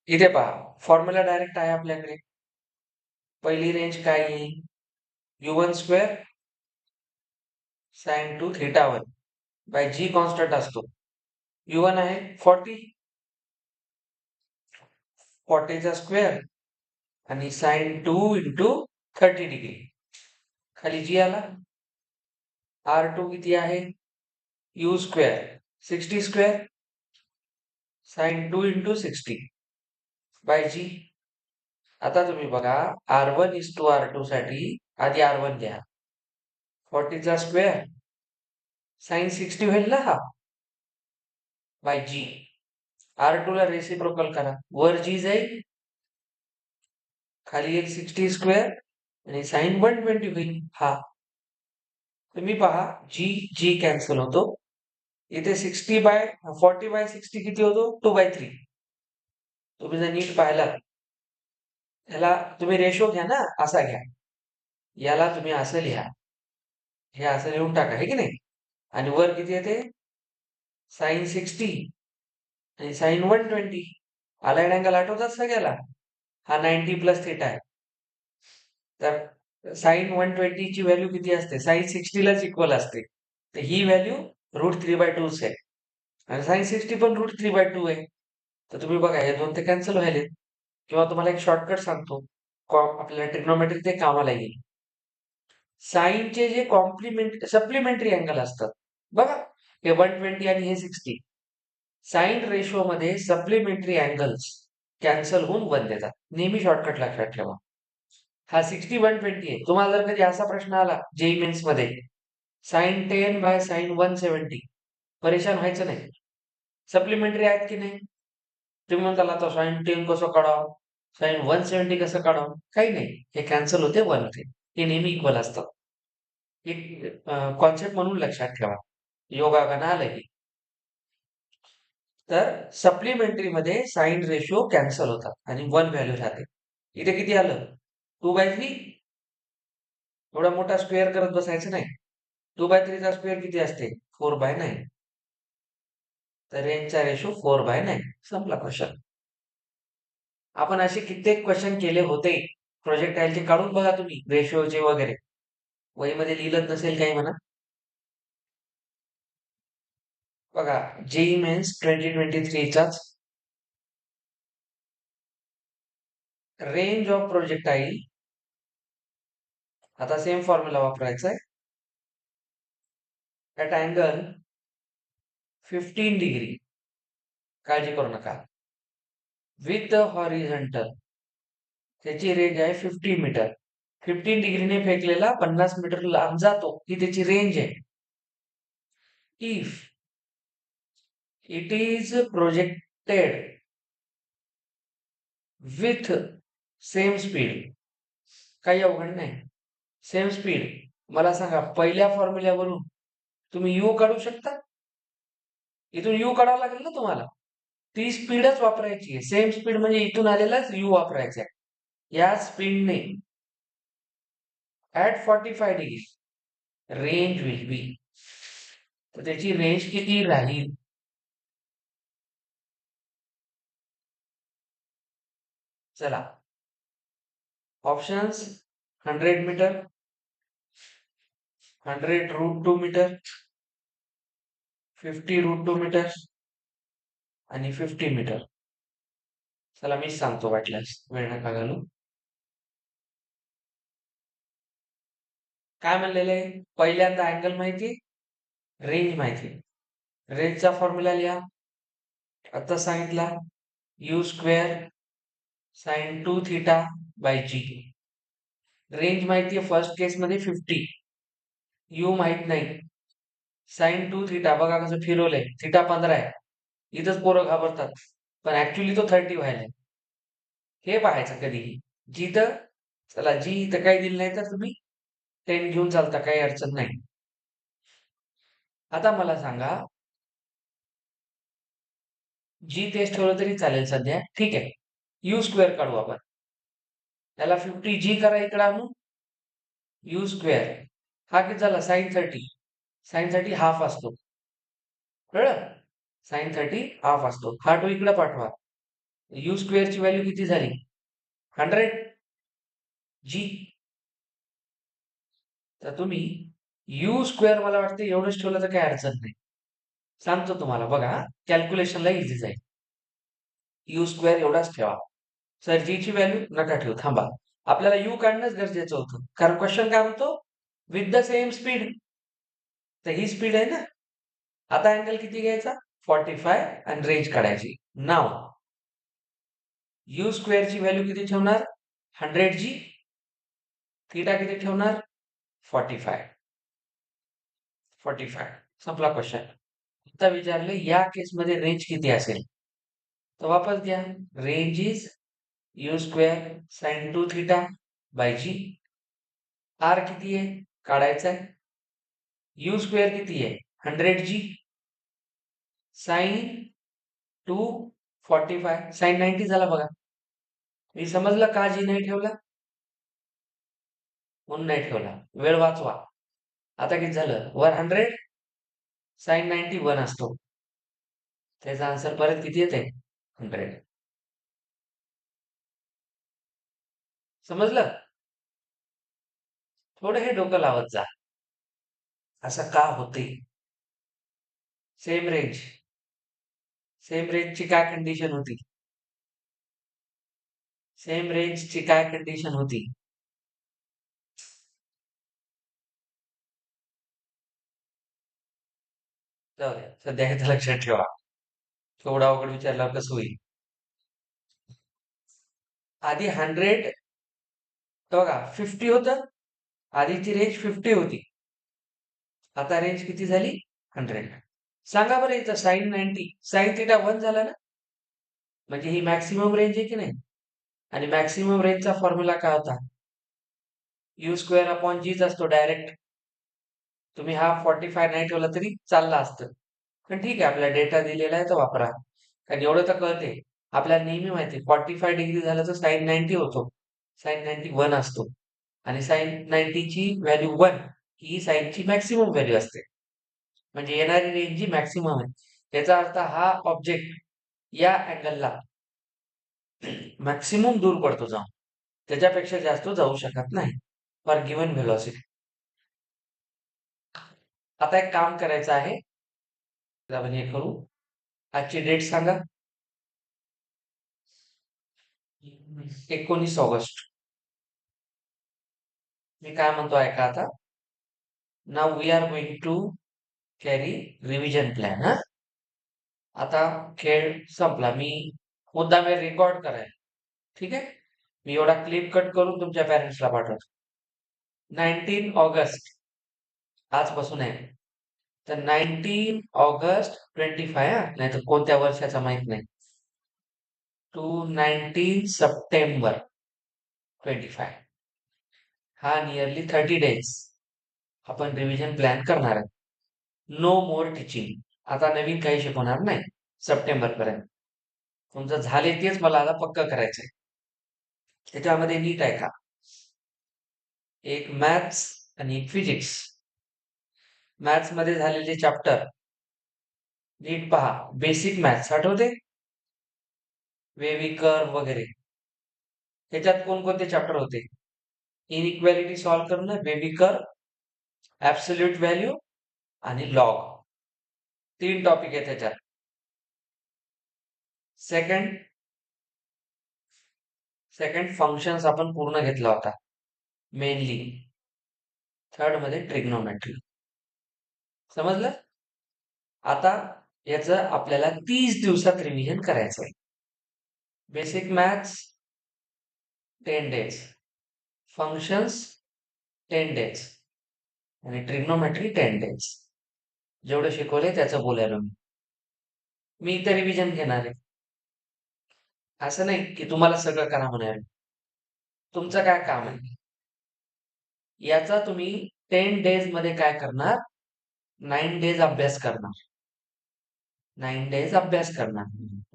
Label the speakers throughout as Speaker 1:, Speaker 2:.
Speaker 1: इथे पहा formula direct आहे आपल्याकडे. पहिली रेंज काय येईल? u1 square sine 2 theta 1 by G constant असतो. u1 आहे 40 चा स्क्वेअर आणि साइन 2 इंटू 30 डिग्री. खाली जी आला. R2 किती आहे? u square 60 square sine 2 into 60 by G. आता तुम्ही बघा R1 इज टू R2 साठी आधी R1 घ्या. 40 चा स्क्वेअर साइन 60 होईल ना हा बाय जी. R2 ला रेसिप्रोकल करा. वर जी जाईल, खाली एक 60 स्क्वेअर आणि साइन 120 होईल हा. तुम्ही पहा जी जी कॅन्सल होतो. इथे 40 बाय 60 किती होतो? 2/3. तुम्ही जर नीट पाहिलात, ह्याला तुम्ही रेशो घ्या ना, असा घ्या. याला तुम्ही असं लिहा, हे असं लिहून टाका, हे की नाही. आणि वर किती येते? साइन 60 आणि साइन 120. अलाईन अँगल आठवतात सगळ्याला? हा 90 प्लस थिटा आहे. तर साइन 120 ची व्हॅल्यू किती असते? साइन 60 लाच इक्वल असते. तर ही व्हॅल्यू √3/2 आहे आणि साइन 60 पण √3/2 आहे. तर तुम्ही बघा हे दोन ते कॅन्सल व्हायले. किंवा तुम्हाला एक शॉर्टकट सांगतो, आपल्याला ट्रिग्नोमेट्री ते कामाला येईल. साइनचे जे सप्लिमेंटरी अँगल असतात बघा, हे 120 आणि हे 60. साइन रेशो मध्ये सप्लिमेंटरी अँगल्स कॅन्सल होऊन 1 देतात. नेहमी शॉर्टकट लक्षात ठेवा. हा 60 120 आहे. तुम्हाला जर कधी असा प्रश्न आला जेई मेन्स मध्ये, साइन 10 बाय साइन 170, परेशान व्हायचं नाही. सप्लिमेंटरी आहेत की नाही. तुम्ही म्हणताल आता साइन 10 कसं काढावं, साइन 170 कसं काढावं? काही नाही, हे कॅन्सल होते 1 होते. हे नेहमी इक्वल असतं. एक कॉन्सेप्ट म्हणून लक्षात ठेवा. योगागण आलं की. तर सप्लिमेंटरी मध्ये साइन रेशो कॅन्सल होतात आणि 1 व्हॅल्यू राहते. इथे किती आलं? 2/3. एवढा मोठा स्क्वेअर करत बसायचं नाही. 2/3 चा स्क्वेअर किती असते? 4/9. तर रेंजचा रेशो 4/9. संपला क्वेश्चन. आपण असे कित्येक क्वेश्चन केले होते प्रोजेक्टाईलचे, काढून बघा तुम्ही रेशोचे वगैरे. वहीमध्ये लिहिलं नसेल काही म्हणा. बघा जेई मेन्स 2023 चाच रेंज ऑफ प्रोजेक्टाईल. आता सेम फॉर्म्युला वापरायचा आहे. ॲट अँगल 15 डिग्री, काळजी करू नका, विथ द हॉरिझॉन्टल, त्याची रेंज आहे 50 मीटर. 15 डिग्रीने फेकलेला 50 मीटर लांब जातो, ही त्याची रेंज आहे. If it is projected with same speed, काही अवघड नाही, सेम स्पीड. मला सांगा पहिल्या फॉर्म्युल्यावरून तुम्ही यू काढू शकता? इथून यू काढावं लागेल ना तुम्हाला. ती स्पीडच वापरायची आहे. सेम स्पीड म्हणजे इथून आलेलाच यू वापरायचा आहे. या स्पीडने at 45 degree range will be. तर त्याची रेंज किती राहील? चला, ऑप्शन्स 100 मीटर, 100√2 मीटर, 50√2 मीटर आणि 50 मीटर. चला मीच सांगतो वाटल्यास, वेळ नका घालू. काय म्हणलेलं आहे? पहिल्यांदा अँगल माहिती, रेंज माहिती. रेंजचा फॉर्म्युला लिहा. आता सांगितला u square sine 2 theta by g. Range माहिती आहे फर्स्ट केस मध्ये 50. यू माहित नाही. साइन 2 थीटा बघा कसं फिरवलंय, थीटा 15 आहे. इथंच पोरं घाबरतात, पण ऍक्च्युली तो 30 व्हायलाय. हे पाहायचं कधीही. जिथं चला जी इथं काही दिलं नाही तर तुम्ही 10 घेऊन चालता, काही अडचण नाही. आता मला सांगा, जी तेच ठेवलं तरी चालेल सध्या, ठीक आहे. यू स्क्वेअर काढू आपण. त्याला 50 जी करा इकडे आणू. यू स्क्वेअर हा किती झाला? साइन 30. साइन 30 हाफ असतो, कळलं? साइन 30 हाफ असतो. हा टू इकडे पाठवा. यू स्क्वेअरची व्हॅल्यू किती झाली? 100 जी. तर तुम्ही यू स्क्वेअर मला वाटतं एवढंच ठेवलं तर काही अडचण नाही. सांगतो तुम्हाला बघा, कॅल्क्युलेशनला इझी जाईल. यू स्क्वेअर एवढाच ठेवा. सर जी ची व्हॅल्यू नका ठेवू, थांबा. आपल्याला यू काढणंच गरजेचं होतं, कारण क्वेश्चन काय म्हणतो? With the same speed. तर ही स्पीड आहे ना. आता अँगल किती घ्यायचा? 45 आणि रेंज काढायची. नाव यू स्क्वेअरची व्हॅल्यू किती ठेवणार? 100 जी. थीटा किती ठेवणार? 45. 45. संपला क्वेश्चन. आता विचारले या केसमध्ये रेंज किती असेल? तर वापस घ्या. Range is u square sine 2 theta by g. R किती आहे? काढायचा आहे. यू स्क्वेअर किती आहे? 100 जी. साइन 2 45 साइन 90 झाला बघा. मी समजलं का जी नाही ठेवला? म्हणून नाही ठेवला. वेळ वाचवा. आता किती झालं? 100 साइन 90 1 असतो. त्याचा आन्सर परत किती येते? 100. समजलं? थोडं हे डोकं लावत जा. असं का होते? Same range. सेम रेंजची काय कंडिशन होती? सेम रेंजची काय कंडिशन होती? जाऊ द्या. सध्या हे तर लक्षात ठेवा. थोडा अवघड विचारल्यावर कसं होईल? आधी 100 बघा 50 होतं. आधीची रेंज 50 होती. आता रेंज किती झाली? 100. सांगा बरं इथं साइन 90 साइन थिटा 1 झाला ना. म्हणजे ही मॅक्सिमम रेंज आहे की नाही? आणि मॅक्सिमम रेंजचा फॉर्म्युला काय होता? यू स्क्वेअर अपॉन जीच असतो डायरेक्ट. तुम्ही हा 45 नाही ठेवला तरी चालला असतं. पण ठीक आहे, आपला डेटा दिलेला आहे तो वापरा. कारण एवढं तर कळते. आपल्याला नेहमी माहिती आहे 45 डिग्री झालं तर साइन 90 होतो. साइन 90 1 असतो. आणि साइन 90 ची व्हॅल्यू 1 ही साइनची मॅक्सिमम व्हॅल्यू असते. म्हणजे येणारी रेंज जी मॅक्सिमम आहे. याचा अर्थ हा ऑब्जेक्ट या अँगलला मॅक्सिमम दूर पडतो जाऊन. त्याच्यापेक्षा जास्त जाऊ शकत नाही फॉर गिव्हन व्हेलॉसिटी. आता एक काम करायचं आहे. तर आपण हे करू. आजची डेट सांगा. 19 ऑगस्ट. मी काय म्हणतो ऐका आता. Now we are going to carry revision plan. हा, आता खेळ संपला. मी मुद्दाम रेकॉर्ड करायला. ठीक आहे. मी एवढा क्लिप कट करून तुमच्या पॅरेंट्सला पाठवतो. 19 ऑगस्ट आजपासून आहे. तर 19 ऑगस्ट 25 नाही तर कोणत्या वर्षाचा माहित नाही. To 19 September 25. हा नियरली 30 डेज आपण रिव्हिजन प्लॅन करणार आहे. No more teaching. आता नवीन काही शिकवणार नाही सप्टेंबर पर्यंत. तुमचं झाले तेच मला आता पक्क करायचंय. त्याच्यामध्ये नीट आहे का? एक मॅथ्स आणि एक फिजिक्स. मॅथ्स मध्ये झालेले चॅप्टर नीट पहा. बेसिक मॅथ्स आठवते? वेव्ही कर्व वगैरे. त्याच्यात कोणकोणते चॅप्टर होते? इनइक्वॅलिटी सॉल्व्ह करणं, वेव्ही कर्व, ऍब्सोल्यूट व्हॅल्यू आणि लॉग. 3 टॉपिक आहे त्याच्यात. सेकंड सेकंड फंक्शन्स आपण पूर्ण घेतला होता मेनली. थर्ड मध्ये ट्रिग्नोमेट्री. समजलं? आता याचं आपल्याला 30 दिवसात रिव्हिजन करायचं आहे. Basic maths 10 days, functions 10 days आणि ट्रिग्नोमेट्री 10 डेज. जेवढं शिकवलंय त्याचं बोलायला मी इथे रिव्हिजन घेणार आहे. असं नाही की तुम्हाला सगळं करा म्हणाल. तुमचं काय काम आहे? याचा तुम्ही 10 डेज मध्ये काय करणार? 9 डेज अभ्यास करणार. 9 डेज अभ्यास करणार.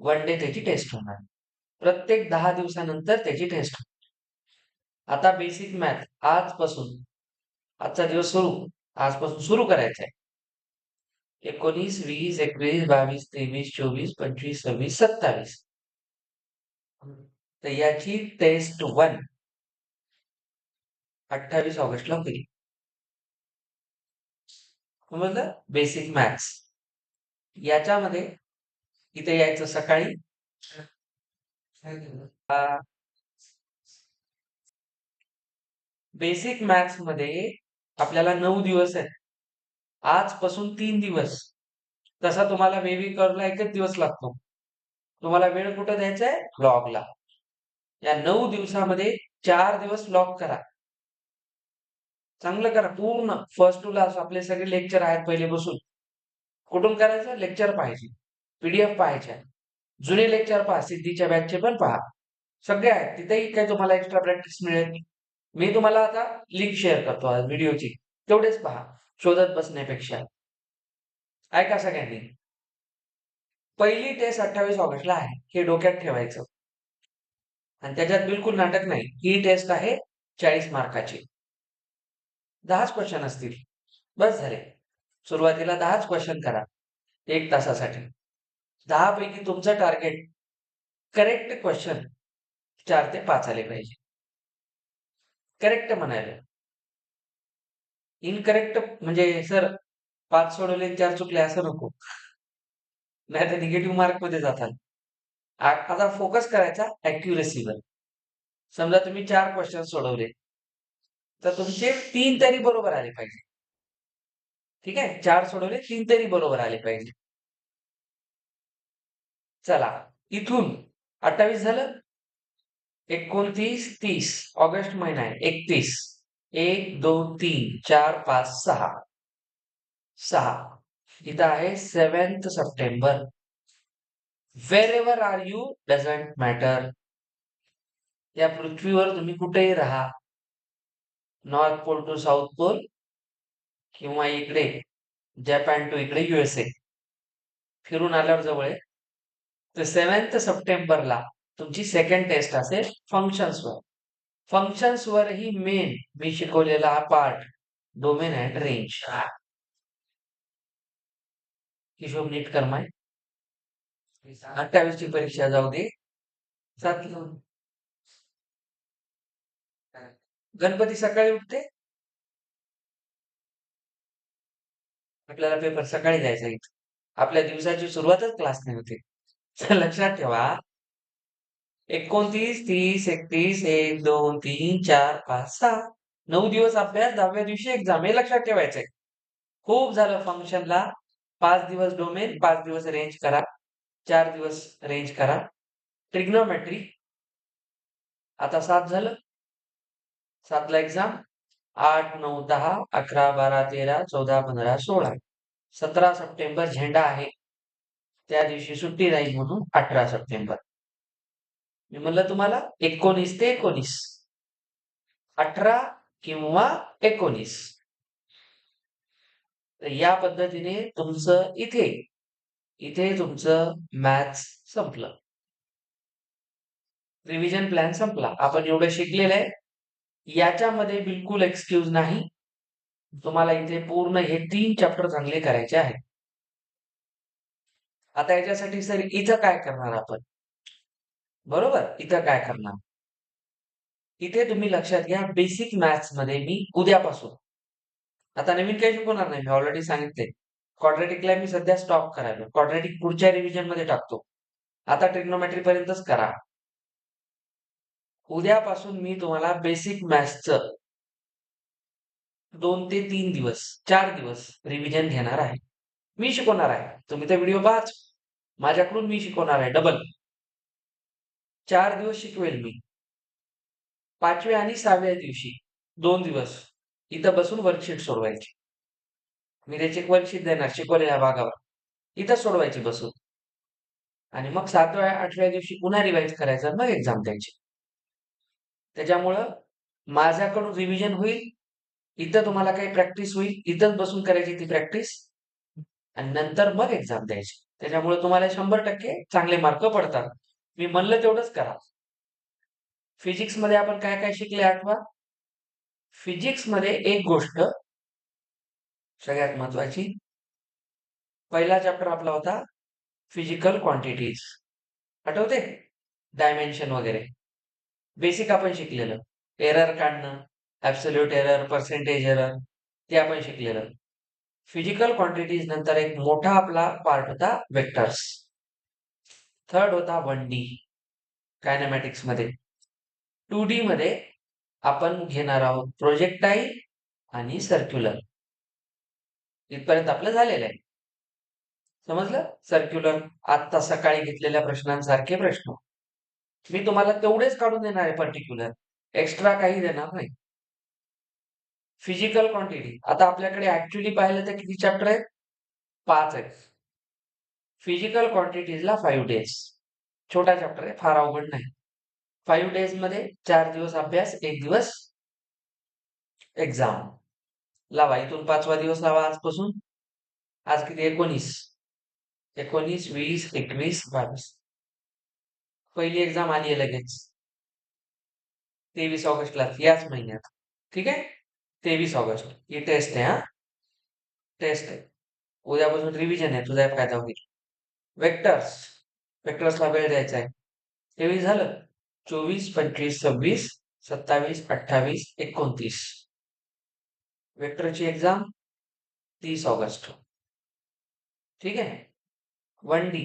Speaker 1: 1 डे त्याची टेस्ट होणार. प्रत्येक 10 दिवसानंतर त्याची टेस्ट होणार. आता बेसिक मॅथ आजपासून, आजचा दिवस सुरू, आजपासून सुरू करायचा आहे. 19, 20, 21, 22, 23, 24, 25, 26, 27. तर याची टेस्ट 1 28 ऑगस्टला होईल. समजलं? Basic maths. याच्यामध्ये इथे यायचं सकाळी. बेसिक मॅथ्स मध्ये आपल्याला 9 दिवस आहेत. आजपासून 3 दिवस. तसा तुम्हाला बेबी कर्वला 1च दिवस लागतो. तुम्हाला वेळ कुठं द्यायचा आहे? लॉगला. या 9 दिवसामध्ये 4 दिवस लॉग करा. चांगलं करा पूर्ण. फर्स्ट टू लास्ट आपले सगळे लेक्चर आहेत पहिले बसून. कुठून करायचं? लेक्चर पाहायचे, पीडीएफ पाहायच्या, जुने लेक्चर पहा, सिद्धीच्या बॅचचे पण पहा. सगळे आहेत. तिथेही काही तुम्हाला एक्स्ट्रा प्रॅक्टिस मिळेल. मी तुम्हाला आता लिंक शेअर करतो आज व्हिडिओची. तेवढेच पहा शोधत बसण्यापेक्षा. ऐका सगळ्यांनी. पहिली टेस्ट 28 ऑगस्टला आहे हे डोक्यात ठेवायचं. आणि त्याच्यात बिलकुल नाटक नाही. ही टेस्ट आहे 40 मार्काची. 10च क्वेश्चन असतील. बस झाले. सुरुवातीला 10च क्वेश्चन करा 1 तासासाठी. 10 पैकी तुमचं टार्गेट करेक्ट क्वेश्चन 4 ते 5 आले पाहिजे. करेक्ट म्हणायला. इनकरेक्ट म्हणजे सर 5 सोडवले 4 चुकले असं नको. नाही तर निगेटिव्ह मार्क मध्ये जातात. आता फोकस करायचा अॅक्युरसीवर. समजा तुम्ही 4 क्वेश्चन सोडवले तर तुमचे 3 तरी बरोबर आले पाहिजे. ठीक आहे? 4 सोडवले 3 तरी बरोबर आले पाहिजे. चला इथून 28 झालं. 29, 30 ऑगस्ट महिना आहे. 31 1 2 3 4 5 6 6 इथं आहे 7th September. Wherever are you doesn't matter. या पृथ्वीवर तुम्ही कुठेही राहा, north pole to south pole किंवा इकडे जपान टू इकडे USA. फिरून आल्यावर जवळ आहे. तर 7th सप्टेंबरला तुमची सेकंड टेस्ट असेल फंक्शन्सवर. फंक्शन्सवरही मेन मी शिकवलेला हा पार्ट डोमेन अँड रेंज. हिशोब नीट करमाय. 28 ची परीक्षा जाऊ दे. 7 गणपती सकाळी उठते. आपल्याला पेपर सकाळी द्यायचा इथे. आपल्या दिवसाची सुरुवातच क्लासने होते. लक्षात ठेवा. 29, 30, 31, 1, 2, 3, 4, 5, 6 9 दिवस अभ्यास, 10व्या दिवशी एक्झाम. हे लक्षात ठेवायचंय. खूप झालं फंक्शनला. 5 दिवस डोमेन, 5 दिवस रेंज करा, 4 दिवस रेंज करा. ट्रिग्नोमेट्री आता 7 झालं. 7 ला एक्झाम. 8, 9, 10, 11, 12, 13, 14, 15, 16. 17 सप्टेंबर झेंडा आहे. त्या दिवशी सुट्टी राहील म्हणून 18 सप्टेंबर. मी म्हणलं तुम्हाला 19 ते 19. 18 किंवा 19. तर या पद्धतीने तुमचं इथे तुमचं मॅथ्स संपलं. रिव्हिजन प्लॅन संपला. आपण एवढं शिकलेलं आहे. याच्यामध्ये बिलकुल एक्सक्यूज नाही. तुम्हाला इथे पूर्ण हे 3 चॅप्टर चांगले करायचे आहेत. आता याच्यासाठी सर इथं काय करणार आपण? बरोबर, इथं काय करणार? इथे तुम्ही लक्षात घ्या बेसिक मॅथ्स मध्ये मी उद्यापासून आता नवीन काही शिकवणार नाही. मी ऑलरेडी सांगितले. क्वाड्रॅटिकला मी सध्या स्टॉप करायला. क्वाड्रॅटिक पुढच्या रिव्हिजन मध्ये टाकतो. आता ट्रिग्नोमेट्री पर्यंतच करा. उद्यापासून मी तुम्हाला बेसिक मॅथ्सचं 2 ते 3 दिवस 4 दिवस रिव्हिजन घेणार आहे. मी शिकवणार आहे. तुम्ही तर व्हिडिओ पाहाच. माझ्याकडून मी शिकवणार आहे डबल. 4 दिवस शिकवेल मी. 5व्या आणि 6व्या दिवशी 2 दिवस इथं बसून वर्कशीट सोडवायची. मी त्याची एक वर्कशीट देणार शिकवलेल्या भागावर. इथं सोडवायची बसून. आणि मग 7व्या 8व्या दिवशी पुन्हा रिवाइज करायचं मग एक्झाम द्यायची. त्याच्यामुळं माझ्याकडून रिव्हिजन होईल. इथं तुम्हाला काही प्रॅक्टिस होईल. इथंच बसून करायची ती प्रॅक्टिस. आणि नंतर मग एक्झाम द्यायची. त्याच्यामुळे तुम्हाला 100% चांगले मार्क पडतात. मी म्हणलं तेवढंच करा. फिजिक्स मध्ये आपण काय काय शिकले आठवा. फिजिक्स मध्ये एक गोष्ट सगळ्यात महत्वाची. पहिला चॅप्टर आपला होता फिजिकल क्वांटिटीज. आठवते? डायमेन्शन वगैरे बेसिक आपण शिकलेलं. एरर काढणं, ऍब्सोल्यूट एरर, पर्सेंटेज एरर ते आपण शिकलेलं. फिजिकल क्वांटिटीज नंतर एक मोठा आपला पार्ट होता वेक्टर्स. थर्ड होता 1D कायनेमॅटिक्स मध्ये. 2D मध्ये आपण घेणार आहोत प्रोजेक्टाईल आणि सर्क्युलर. इथपर्यंत आपलं झालेलं आहे. समजलं? सर्क्युलर आत्ता सकाळी घेतलेल्या प्रश्नांसारखे प्रश्न. मी तुम्हाला तेवढेच काढून देणार आहे पर्टिक्युलर, एक्स्ट्रा काही देणार नाही. फिजिकल क्वांटिटी आता आपल्याकडे ऍक्च्युली पाहिलं तर किती चॅप्टर आहेत? 5 आहेत. फिजिकल क्वांटिटीजला 5 डेज. छोटा चॅप्टर आहे, फार अवघड नाही. 5 डेज मध्ये 4 दिवस अभ्यास, 1 दिवस एक्झाम. लावा इथून 5वा दिवस लावा आजपासून. आज किती? 19, 20, 21, 22. पहिली एक्झाम आली आहे लगेच 23 ऑगस्टला, याच महिन्यात. ठीक आहे, 23 ऑगस्ट ही टेस्ट आहे. हा टेस्ट आहे. उद्यापासून रिव्हिजन आहे, तुझा फायदा होईल. वेक्टर्सला वेळ द्यायचा आहे. 23 झालं, 24, 25, 26, 27, 28, 29. वेक्टरची एक्झाम 30 ऑगस्ट. ठीक आहे. 1D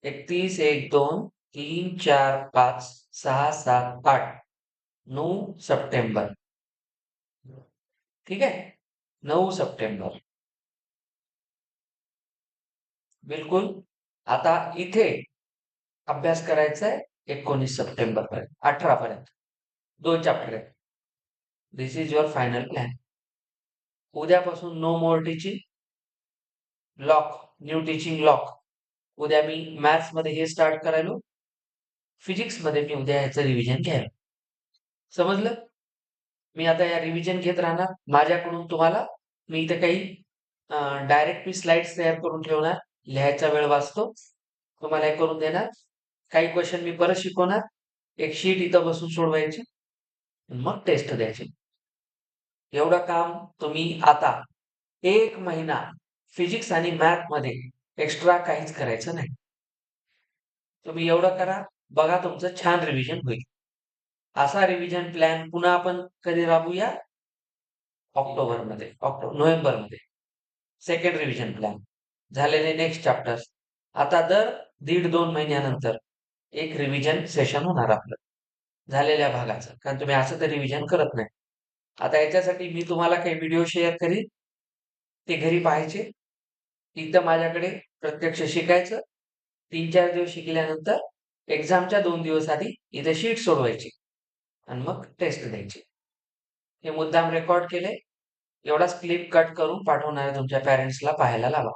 Speaker 1: 31, 1, 2, 3, 4, 5, 6, 7, 8, 9 September. ठीक आहे, 9 सप्टेंबर. बिलकुल. आता इथे अभ्यास करायचा आहे 19 सप्टेंबर पर्यंत, 18 पर्यंत. 2 चॅप्टर आहेत. This is your final plan. उद्यापासून no more teaching lock, new teaching lock. उद्या मी मॅथ्स मध्ये हे स्टार्ट करायलो, फिजिक्स मध्ये मी उद्या ह्याचं रिव्हिजन घ्यायला. समजलं? मी आता या रिव्हिजन घेत राहणार. माझ्याकडून तुम्हाला मी इथे काही डायरेक्ट मी स्लाइड्स तयार करून ठेवणार, लिहायचा वेळ वाचतो, तुम्हाला हे करून देणार. काही क्वेश्चन मी परत शिकवणार, एक शीट इथं बसून सोडवायची, मग टेस्ट द्यायची. एवढं काम तुम्ही आता 1 महिना फिजिक्स आणि मॅथ मध्ये एक्स्ट्रा काहीच करायचं नाही. तुम्ही एवढं करा, बघा तुमचं छान रिव्हिजन होईल. असा रिव्हिजन प्लॅन पुन्हा आपण कधी राबूया? नोव्हेंबरमध्ये. सेकंड रिव्हिजन प्लॅन झालेले नेक्स्ट चॅप्टर्स. आता दर 1.5-2 महिन्यानंतर एक रिव्हिजन सेशन होणार आपलं झालेल्या भागाचं, कारण तुम्ही असं तर रिव्हिजन करत नाही. आता याच्यासाठी मी तुम्हाला काही व्हिडिओ शेअर करीन, ते घरी पाहायचे. इथं माझ्याकडे प्रत्यक्ष शिकायचं. 3-4 दिवस शिकल्यानंतर एक्झामच्या 2 दिवस आधी इथे शीट सोडवायची आणि मग टेस्ट द्यायची. हे मुद्दाम रेकॉर्ड केले, एवढाच क्लिप कट करून पाठवणार तुमच्या पॅरेंट्सला पाहायला लावा.